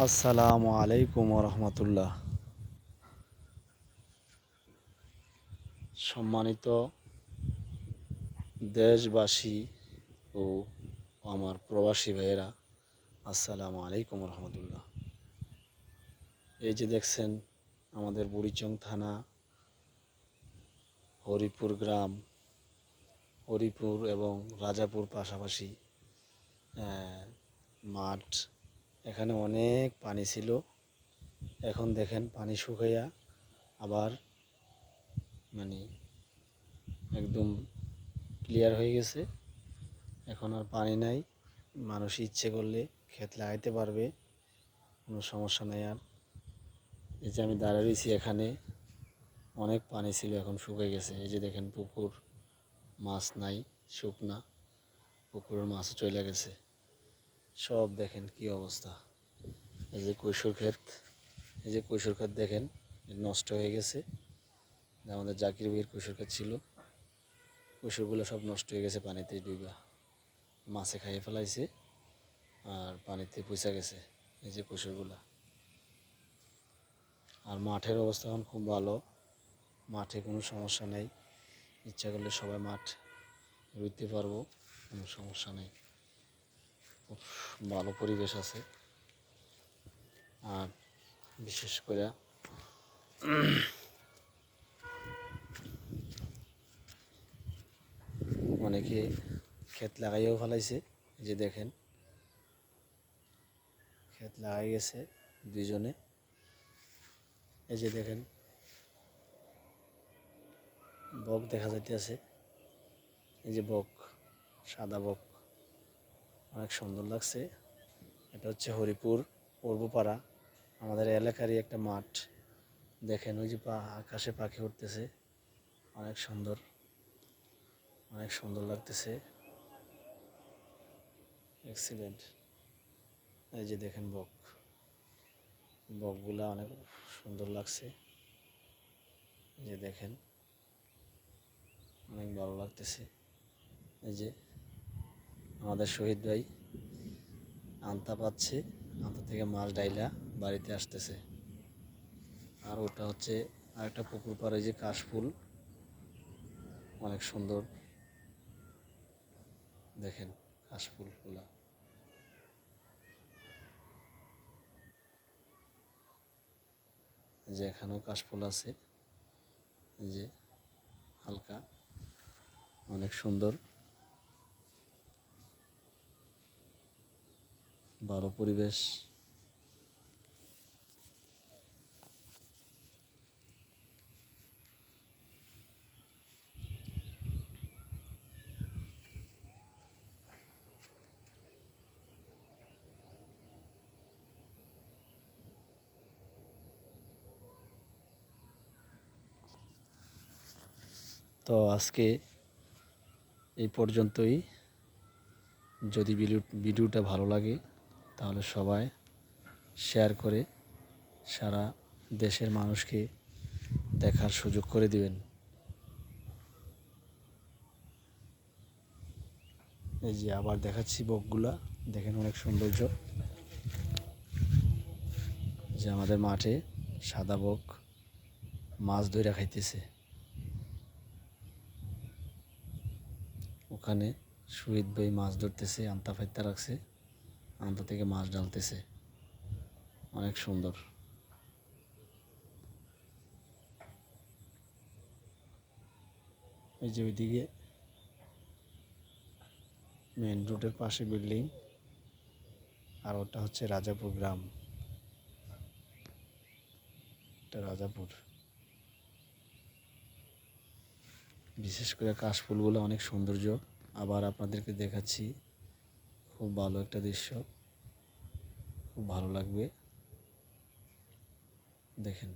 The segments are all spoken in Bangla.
আসসালামু আলাইকুম রহমতুল্লাহ। সম্মানিত দেশবাসী ও আমার প্রবাসী ভাইয়েরা, আসসালামু আলাইকুম রহমতুল্লাহ। এই যে দেখছেন আমাদের বুড়িচং থানা, হরিপুর গ্রাম, হরিপুর এবং রাজাপুর পাশাপাশি মাঠ। এখানে অনেক পানি ছিল, এখন দেখেন পানি শুকাইয়া আবার মানে একদম ক্লিয়ার হয়ে গেছে। এখন আর পানি নাই, মানুষ ইচ্ছে করলে ক্ষেত লাগাইতে পারবে, কোনো সমস্যা নেই আর। এই যে আমি দাঁড়িয়ে রয়েছি, এখানে অনেক পানি ছিল, এখন শুকিয়ে গেছে। এই যে দেখেন পুকুর, মাছ নাই, শুকনা পুকুরের মাছ চলে গেছে সব। দেখেন কি অবস্থা। এই যে কৈশোর ক্ষেত, এই যে কৈশোর ক্ষেত দেখেন নষ্ট হয়ে গেছে। আমাদের জাকির ভাইয়ের কৈশোর ক্ষেত ছিল, কৈশোরগুলো সব নষ্ট হয়ে গেছে, পানিতে ডুবা মাছে খাইয়ে ফেলাইছে আর পানিতে পচে গেছে। এই যে কৈশোরগুলা। আর মাঠের অবস্থা এখন খুব ভালো, মাঠে কোনো সমস্যা নেই, ইচ্ছা করলে সবাই মাঠ রুইতে পারবো, কোনো সমস্যা নেই, খুব ভালো পরিবেশ আছে। আর বিশেষ করে অনেকে ক্ষেত লাগাইও ফেলাইছে। এই যে দেখেন ক্ষেত লাগাই গেছে দুইজনে। এই যে দেখেন বক দেখা যাইতেছে, এই যে বক, সাদা বক, অনেক সুন্দর লাগছে। এটা হচ্ছে হরিপুর পূর্বপাড়া, আমাদের এলাকারই একটা মাঠ। দেখেন ওই যে আকাশে পাখি উঠতেছে, অনেক সুন্দর, অনেক সুন্দর লাগতেছে, এক্সিলেন্ট। এই যে দেখেন বক, বকগুলা অনেক সুন্দর লাগছে। এই যে দেখেন অনেক ভালো লাগতেছে। এই যে আমাদের শহীদ ভাই আন্তা পাচ্ছে, আন্তা থেকে মাছ ডাইলা বাড়িতে আসতেছে। আর ওটা হচ্ছে আরেকটা পুকুর পাড়ে, যে কাশফুল, অনেক সুন্দর। দেখেন কাশফুলগুলা, যে এখানেও কাশফুল আছে, যে হালকা, অনেক সুন্দর, ভালো পরিবেশ। তো আজকে এই পর্যন্তই। যদি ভিডিওটা ভালো লাগে তাহলে সবাই শেয়ার করে সারা দেশের মানুষকে দেখার সুযোগ করে দিবেন। এই যে আবার দেখাচ্ছি বকগুলা, দেখেন অনেক সৌন্দর্য। যে আমাদের মাঠে সাদা বক মাছ ধরে খাইতেছে, ওখানে শহীদ ভাই মাছ ধরতেছে, আন্তা ফাইতা রাখছে, আন্তা থেকে মাছ ডালতেছে, অনেক সুন্দর। এই যে ওইদিকে মেন রোডের পাশে বিল্ডিং, আর ওটা হচ্ছে রাজাপুর গ্রাম, এটা রাজাপুর। বিশেষ করে কাশফুলগুলো অনেক সৌন্দর্য। আবার আপনাদেরকে দেখাচ্ছি, খুব ভালো একটা দৃশ্য, খুব ভালো লাগবে। দেখেন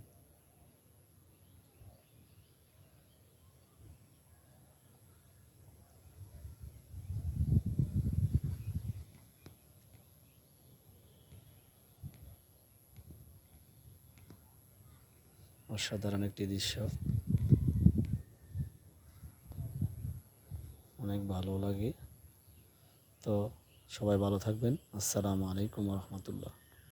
অসাধারণ একটি দৃশ্য, অনেক ভালো লাগে। তো সবাই ভালো থাকবেন। আসসালামু আলাইকুম রহমতুল্লাহ।